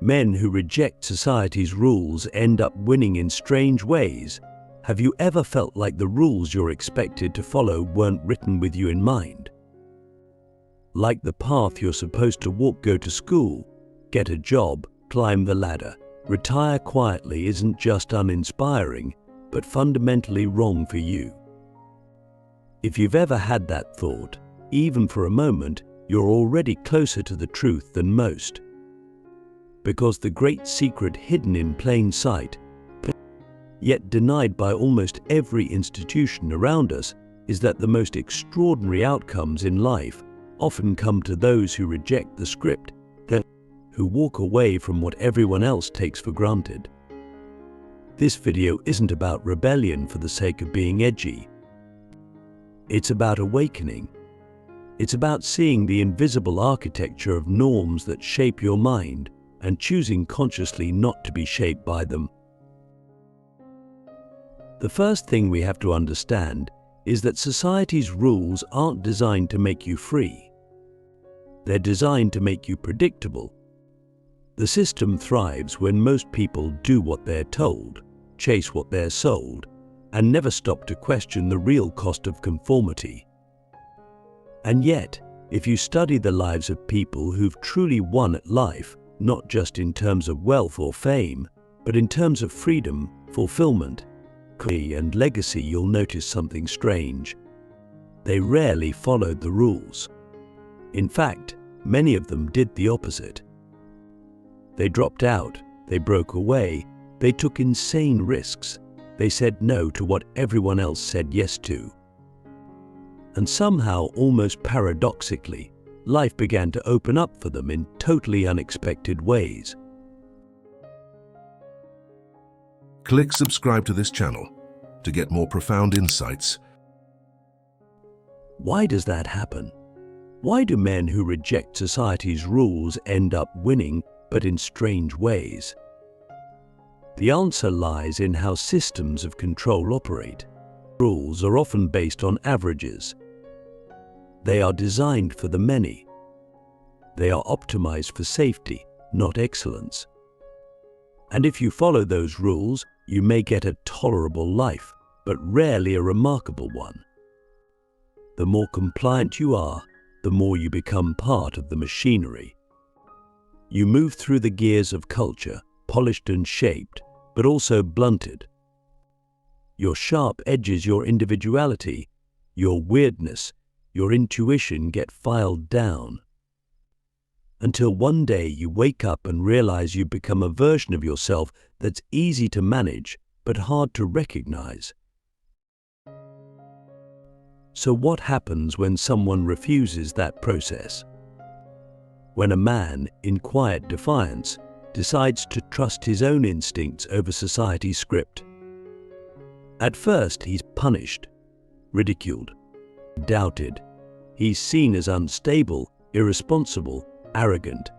Men who reject society's rules end up winning in strange ways. Have you ever felt like the rules you're expected to follow weren't written with you in mind? Like the path you're supposed to walk, go to school, get a job, climb the ladder, retire quietly isn't just uninspiring, but fundamentally wrong for you. If you've ever had that thought, even for a moment, you're already closer to the truth than most. Because the great secret hidden in plain sight, yet denied by almost every institution around us, is that the most extraordinary outcomes in life often come to those who reject the script, who walk away from what everyone else takes for granted. This video isn't about rebellion for the sake of being edgy. It's about awakening. It's about seeing the invisible architecture of norms that shape your mind and choosing consciously not to be shaped by them. The first thing we have to understand is that society's rules aren't designed to make you free. They're designed to make you predictable. The system thrives when most people do what they're told, chase what they're sold, and never stop to question the real cost of conformity. And yet, if you study the lives of people who've truly won at life, not just in terms of wealth or fame, but in terms of freedom, fulfillment, and legacy, you'll notice something strange. They rarely followed the rules. In fact, many of them did the opposite. They dropped out, they broke away, they took insane risks, they said no to what everyone else said yes to. And somehow, almost paradoxically, life began to open up for them in totally unexpected ways. Click subscribe to this channel to get more profound insights. Why does that happen? Why do men who reject society's rules end up winning, but in strange ways? The answer lies in how systems of control operate. Rules are often based on averages. They are designed for the many. They are optimized for safety, not excellence. And if you follow those rules, you may get a tolerable life, but rarely a remarkable one. The more compliant you are, the more you become part of the machinery. You move through the gears of culture, polished and shaped, but also blunted. Your sharp edges, your individuality, your weirdness, your intuition get filed down. Until one day you wake up and realize you've become a version of yourself that's easy to manage, but hard to recognize. So what happens when someone refuses that process? When a man, in quiet defiance, decides to trust his own instincts over society's script. At first, he's punished, ridiculed, doubted. He's seen as unstable, irresponsible, arrogant.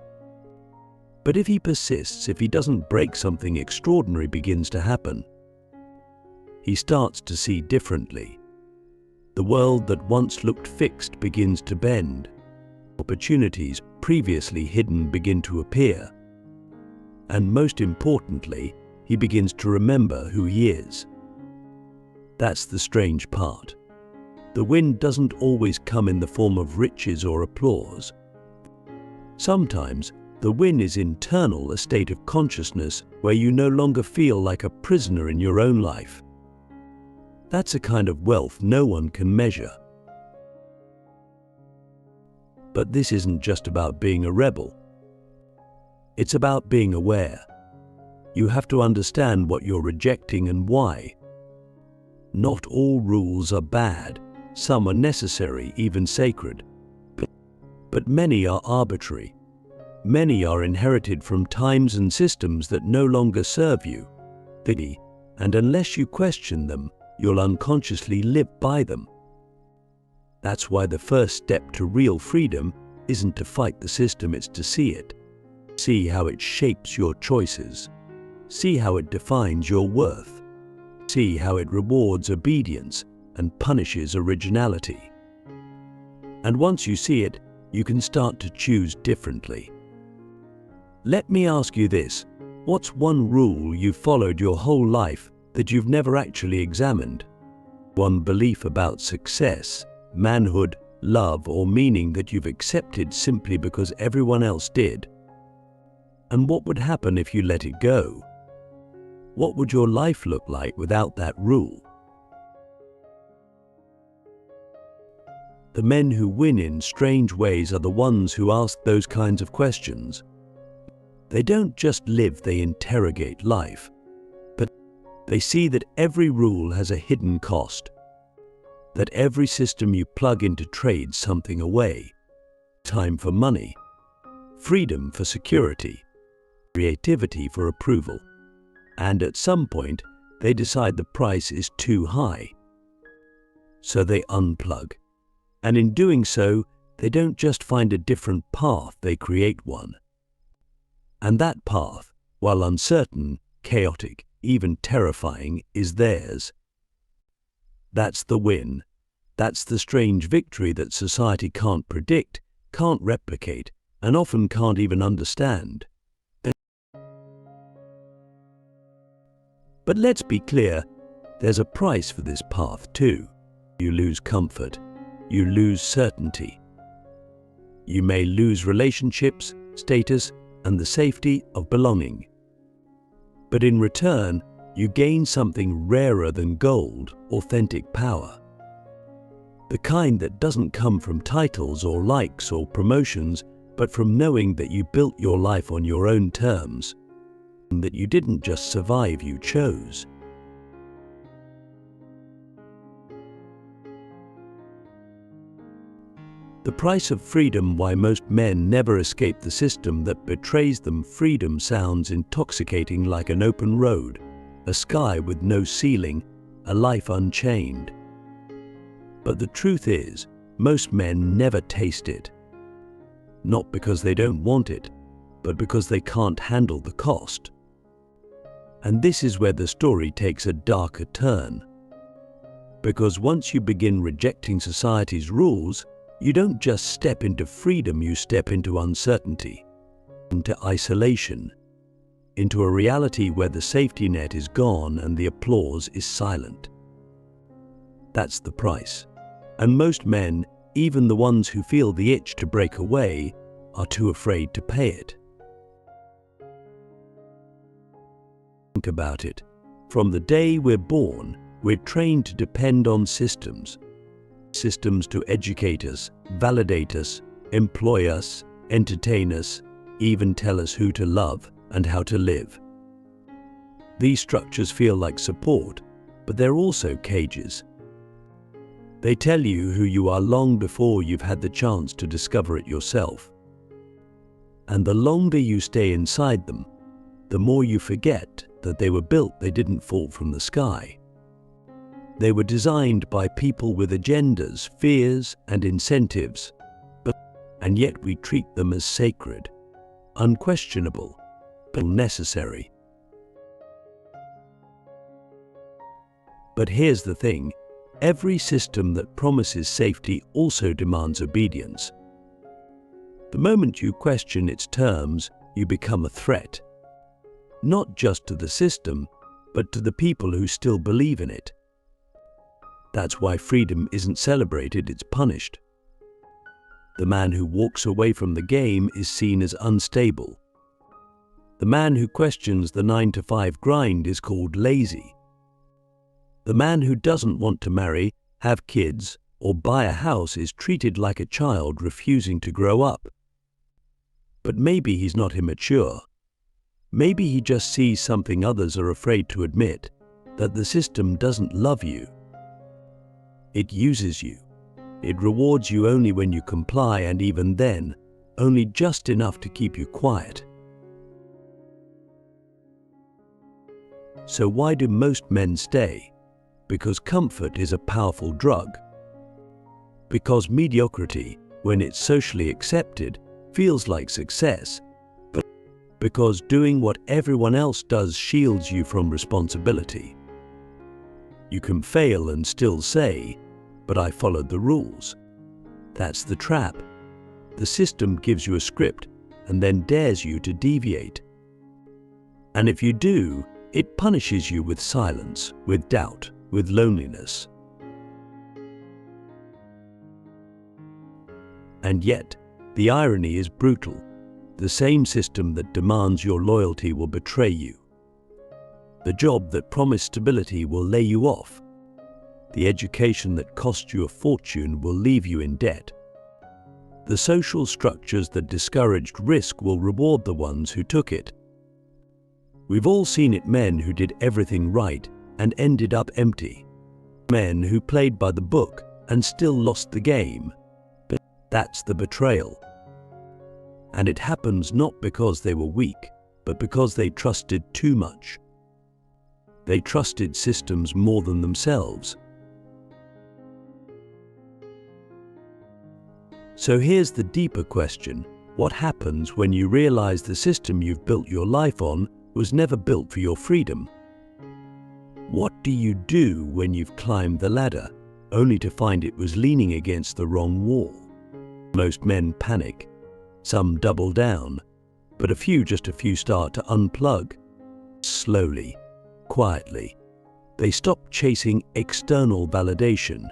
But if he persists, if he doesn't break, something extraordinary begins to happen. He starts to see differently. The world that once looked fixed begins to bend. Opportunities previously hidden begin to appear. And most importantly, he begins to remember who he is. That's the strange part. The win doesn't always come in the form of riches or applause. Sometimes, the win is internal, a state of consciousness where you no longer feel like a prisoner in your own life. That's a kind of wealth no one can measure. But this isn't just about being a rebel. It's about being aware. You have to understand what you're rejecting and why. Not all rules are bad. Some are necessary, even sacred. But many are arbitrary. Many are inherited from times and systems that no longer serve you. And unless you question them, you'll unconsciously live by them. That's why the first step to real freedom isn't to fight the system, it's to see it. See how it shapes your choices. See how it defines your worth. See how it rewards obedience and punishes originality. And once you see it, you can start to choose differently. Let me ask you this. What's one rule you've followed your whole life that you've never actually examined? One belief about success, manhood, love, or meaning that you've accepted simply because everyone else did? And what would happen if you let it go? What would your life look like without that rule? The men who win in strange ways are the ones who ask those kinds of questions. They don't just live, they interrogate life. But they see that every rule has a hidden cost. That every system you plug into trades something away. Time for money. Freedom for security. Creativity for approval. And at some point, they decide the price is too high. So they unplug. And in doing so, they don't just find a different path, they create one. And that path, while uncertain, chaotic, even terrifying, is theirs. That's the win. That's the strange victory that society can't predict, can't replicate, and often can't even understand. But let's be clear, there's a price for this path too. You lose comfort. You lose certainty. You may lose relationships, status, and the safety of belonging. But in return, you gain something rarer than gold, authentic power. The kind that doesn't come from titles or likes or promotions, but from knowing that you built your life on your own terms, and that you didn't just survive, you chose. The price of freedom. Why most men never escape the system that betrays them. Freedom sounds intoxicating, like an open road, a sky with no ceiling, a life unchained. But the truth is, most men never taste it. Not because they don't want it, but because they can't handle the cost. And this is where the story takes a darker turn. Because once you begin rejecting society's rules, you don't just step into freedom, you step into uncertainty, into isolation, into a reality where the safety net is gone and the applause is silent. That's the price. And most men, even the ones who feel the itch to break away, are too afraid to pay it. Think about it. From the day we're born, we're trained to depend on systems. Systems to educate us, validate us, employ us, entertain us, even tell us who to love and how to live. These structures feel like support, but they're also cages. They tell you who you are long before you've had the chance to discover it yourself. And the longer you stay inside them, the more you forget that they were built, they didn't fall from the sky. They were designed by people with agendas, fears, and incentives, and yet we treat them as sacred, unquestionable, but necessary. But here's the thing, every system that promises safety also demands obedience. The moment you question its terms, you become a threat, not just to the system, but to the people who still believe in it. That's why freedom isn't celebrated, it's punished. The man who walks away from the game is seen as unstable. The man who questions the 9-to-5 grind is called lazy. The man who doesn't want to marry, have kids, or buy a house is treated like a child refusing to grow up. But maybe he's not immature. Maybe he just sees something others are afraid to admit, that the system doesn't love you. It uses you. It rewards you only when you comply, and even then, only just enough to keep you quiet. So why do most men stay? Because comfort is a powerful drug. Because mediocrity, when it's socially accepted, feels like success. But because doing what everyone else does shields you from responsibility. You can fail and still say, "But I followed the rules." That's the trap. The system gives you a script, and then dares you to deviate. And if you do, it punishes you with silence, with doubt, with loneliness. And yet, the irony is brutal. The same system that demands your loyalty will betray you. The job that promised stability will lay you off. The education that cost you a fortune will leave you in debt. The social structures that discouraged risk will reward the ones who took it. We've all seen it: men who did everything right and ended up empty. Men who played by the book and still lost the game. That's the betrayal. And it happens not because they were weak, but because they trusted too much. They trusted systems more than themselves. So here's the deeper question: what happens when you realize the system you've built your life on was never built for your freedom? What do you do when you've climbed the ladder, only to find it was leaning against the wrong wall? Most men panic. Some double down, but a few start to unplug. Slowly, quietly, they stop chasing external validation.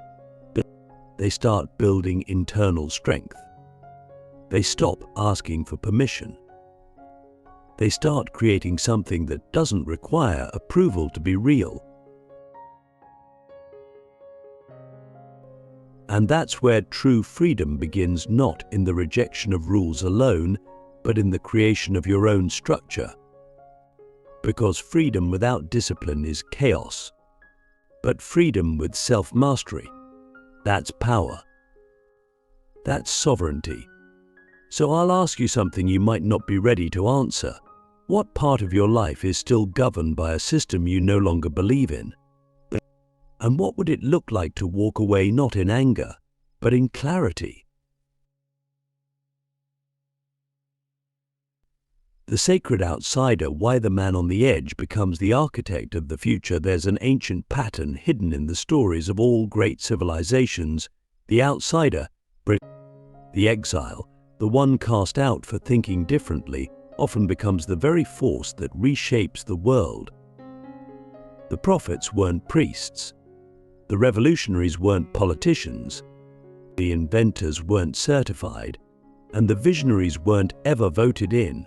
They start building internal strength. They stop asking for permission. They start creating something that doesn't require approval to be real. And that's where true freedom begins, not in the rejection of rules alone, but in the creation of your own structure. Because freedom without discipline is chaos. But freedom with self-mastery, that's power. That's sovereignty. So I'll ask you something you might not be ready to answer. What part of your life is still governed by a system you no longer believe in? And what would it look like to walk away not in anger, but in clarity? The sacred outsider: why the man on the edge becomes the architect of the future. There's an ancient pattern hidden in the stories of all great civilizations. The outsider, the exile, the one cast out for thinking differently, often becomes the very force that reshapes the world. The prophets weren't priests. The revolutionaries weren't politicians. The inventors weren't certified. And the visionaries weren't ever voted in.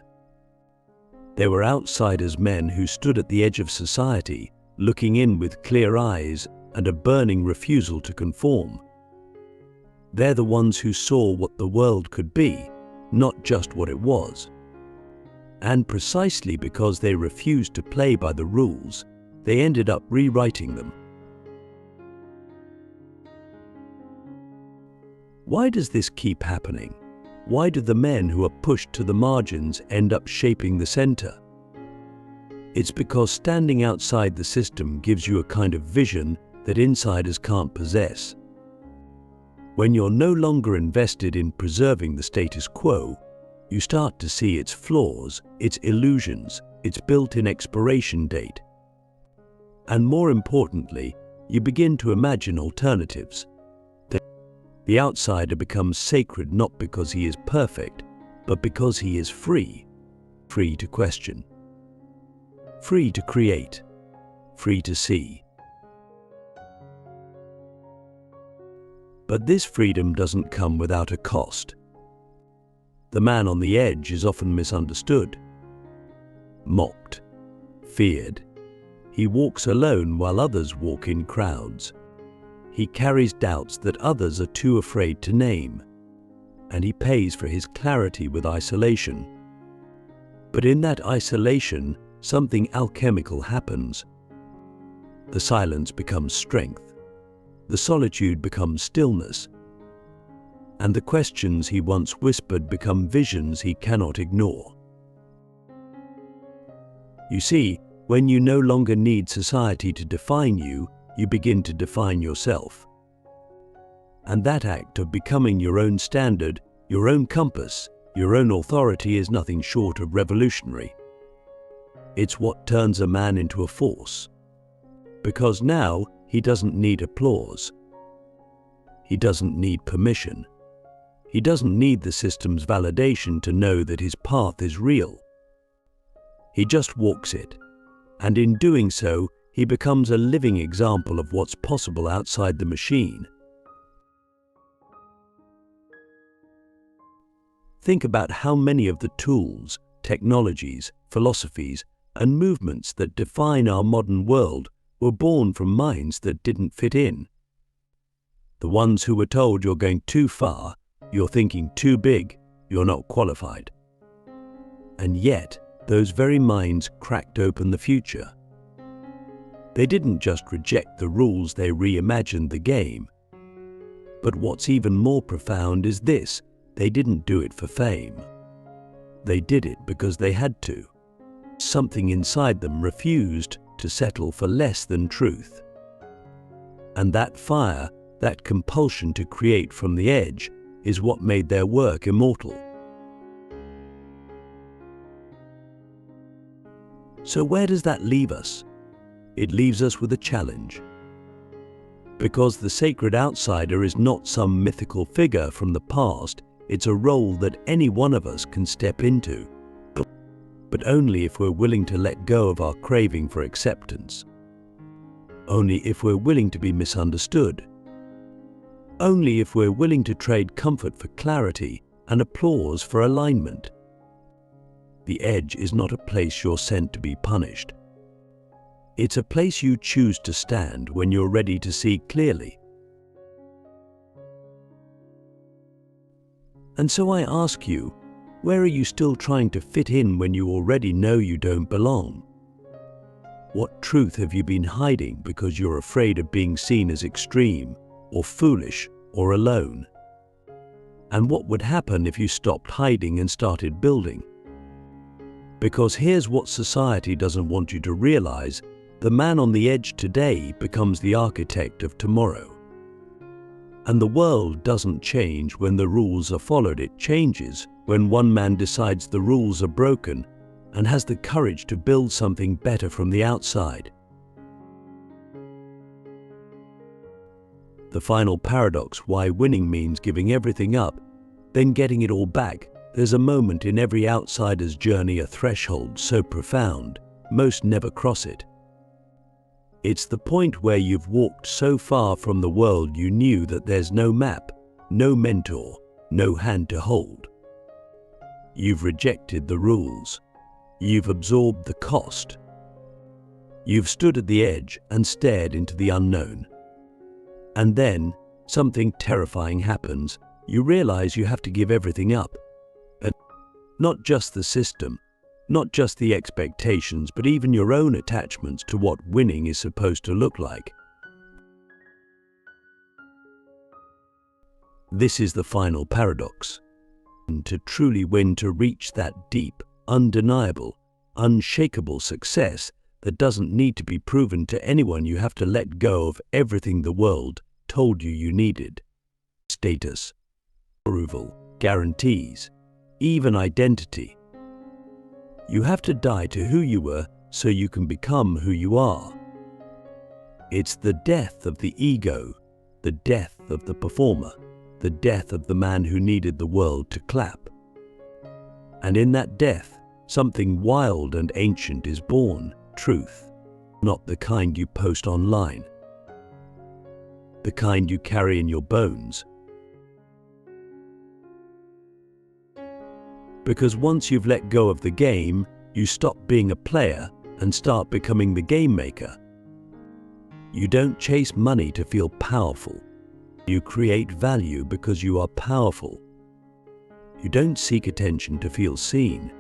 They were outsiders, men who stood at the edge of society, looking in with clear eyes and a burning refusal to conform. They're the ones who saw what the world could be, not just what it was. And precisely because they refused to play by the rules, they ended up rewriting them. Why does this keep happening? Why do the men who are pushed to the margins end up shaping the center? It's because standing outside the system gives you a kind of vision that insiders can't possess. When you're no longer invested in preserving the status quo, you start to see its flaws, its illusions, its built-in expiration date. And more importantly, you begin to imagine alternatives. The outsider becomes sacred not because he is perfect, but because he is free. Free to question. Free to create. Free to see. But this freedom doesn't come without a cost. The man on the edge is often misunderstood, mocked, feared. He walks alone while others walk in crowds. He carries doubts that others are too afraid to name, and he pays for his clarity with isolation. But in that isolation, something alchemical happens. The silence becomes strength. The solitude becomes stillness. And the questions he once whispered become visions he cannot ignore. You see, when you no longer need society to define you, you begin to define yourself. And that act of becoming your own standard, your own compass, your own authority is nothing short of revolutionary. It's what turns a man into a force. Because now he doesn't need applause. He doesn't need permission. He doesn't need the system's validation to know that his path is real. He just walks it, and in doing so, he becomes a living example of what's possible outside the machine. Think about how many of the tools, technologies, philosophies, and movements that define our modern world were born from minds that didn't fit in. The ones who were told you're going too far, you're thinking too big, you're not qualified. And yet, those very minds cracked open the future. They didn't just reject the rules, they reimagined the game. But what's even more profound is this: they didn't do it for fame. They did it because they had to. Something inside them refused to settle for less than truth. And that fire, that compulsion to create from the edge, is what made their work immortal. So where does that leave us? It leaves us with a challenge. Because the sacred outsider is not some mythical figure from the past, it's a role that any one of us can step into. But only if we're willing to let go of our craving for acceptance. Only if we're willing to be misunderstood. Only if we're willing to trade comfort for clarity and applause for alignment. The edge is not a place you're sent to be punished. It's a place you choose to stand when you're ready to see clearly. And so I ask you, where are you still trying to fit in when you already know you don't belong? What truth have you been hiding because you're afraid of being seen as extreme, or foolish, or alone? And what would happen if you stopped hiding and started building? Because here's what society doesn't want you to realize: the man on the edge today becomes the architect of tomorrow. And the world doesn't change when the rules are followed, it changes when one man decides the rules are broken and has the courage to build something better from the outside. The final paradox why winning means giving everything up, then getting it all back. There's a moment in every outsider's journey, a threshold so profound, most never cross it. It's the point where you've walked so far from the world you knew that there's no map, no mentor, no hand to hold. You've rejected the rules. You've absorbed the cost. You've stood at the edge and stared into the unknown. And then, something terrifying happens. You realize you have to give everything up. And not just the system, not just the expectations, but even your own attachments to what winning is supposed to look like. This is the final paradox. To truly win, to reach that deep, undeniable, unshakable success that doesn't need to be proven to anyone, you have to let go of everything the world told you needed. Status, approval, guarantees, even identity. You have to die to who you were so you can become who you are. It's the death of the ego, the death of the performer, the death of the man who needed the world to clap. And in that death, something wild and ancient is born: truth. Not the kind you post online, the kind you carry in your bones. Because once you've let go of the game, you stop being a player and start becoming the game maker. You don't chase money to feel powerful. You create value because you are powerful. You don't seek attention to feel seen.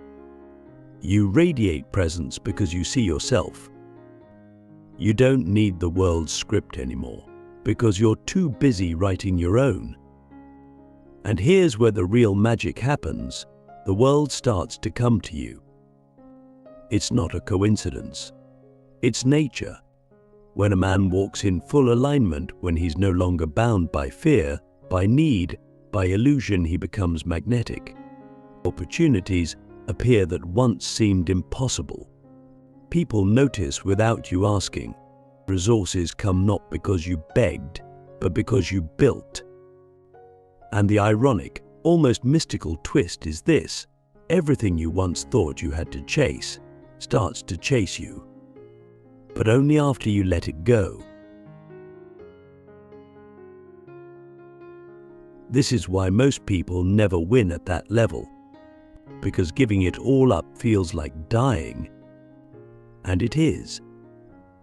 You radiate presence because you see yourself. You don't need the world's script anymore because you're too busy writing your own. And here's where the real magic happens. The world starts to come to you. It's not a coincidence. It's nature. When a man walks in full alignment, when he's no longer bound by fear, by need, by illusion, he becomes magnetic. Opportunities appear that once seemed impossible. People notice without you asking. Resources come not because you begged, but because you built. And the ironic, almost mystical twist is this: everything you once thought you had to chase starts to chase you, but only after you let it go. This is why most people never win at that level, because giving it all up feels like dying. And it is.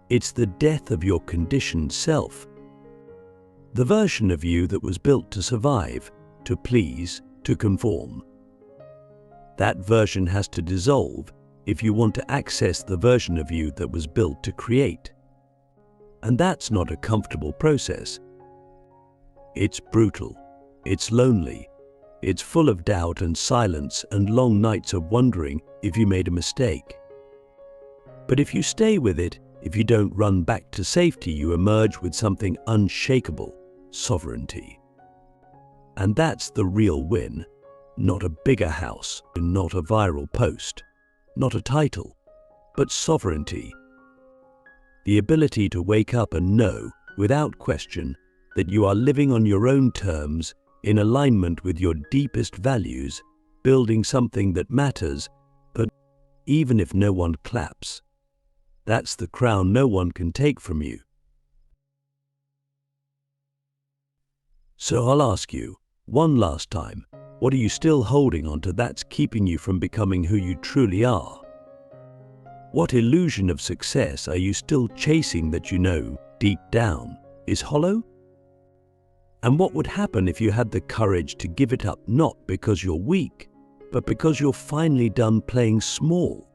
It's the death of your conditioned self, the version of you that was built to survive, to please, to conform. That version has to dissolve if you want to access the version of you that was built to create. And that's not a comfortable process. It's brutal. It's lonely. It's full of doubt and silence and long nights of wondering if you made a mistake. But if you stay with it, if you don't run back to safety, you emerge with something unshakable: sovereignty. And that's the real win. Not a bigger house, not a viral post, not a title, but sovereignty. The ability to wake up and know, without question, that you are living on your own terms, in alignment with your deepest values, building something that matters, but even if no one claps, that's the crown no one can take from you. So I'll ask you, one last time, what are you still holding on to that's keeping you from becoming who you truly are? What illusion of success are you still chasing that you know, deep down, is hollow? And what would happen if you had the courage to give it up, not because you're weak, but because you're finally done playing small?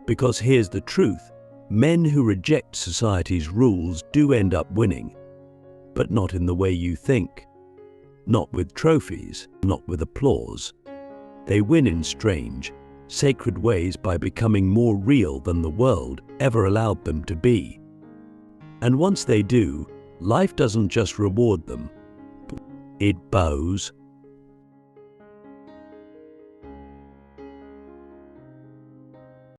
Because here's the truth: men who reject society's rules do end up winning, but not in the way you think. Not with trophies, not with applause. They win in strange, sacred ways by becoming more real than the world ever allowed them to be. And once they do, life doesn't just reward them. It bows,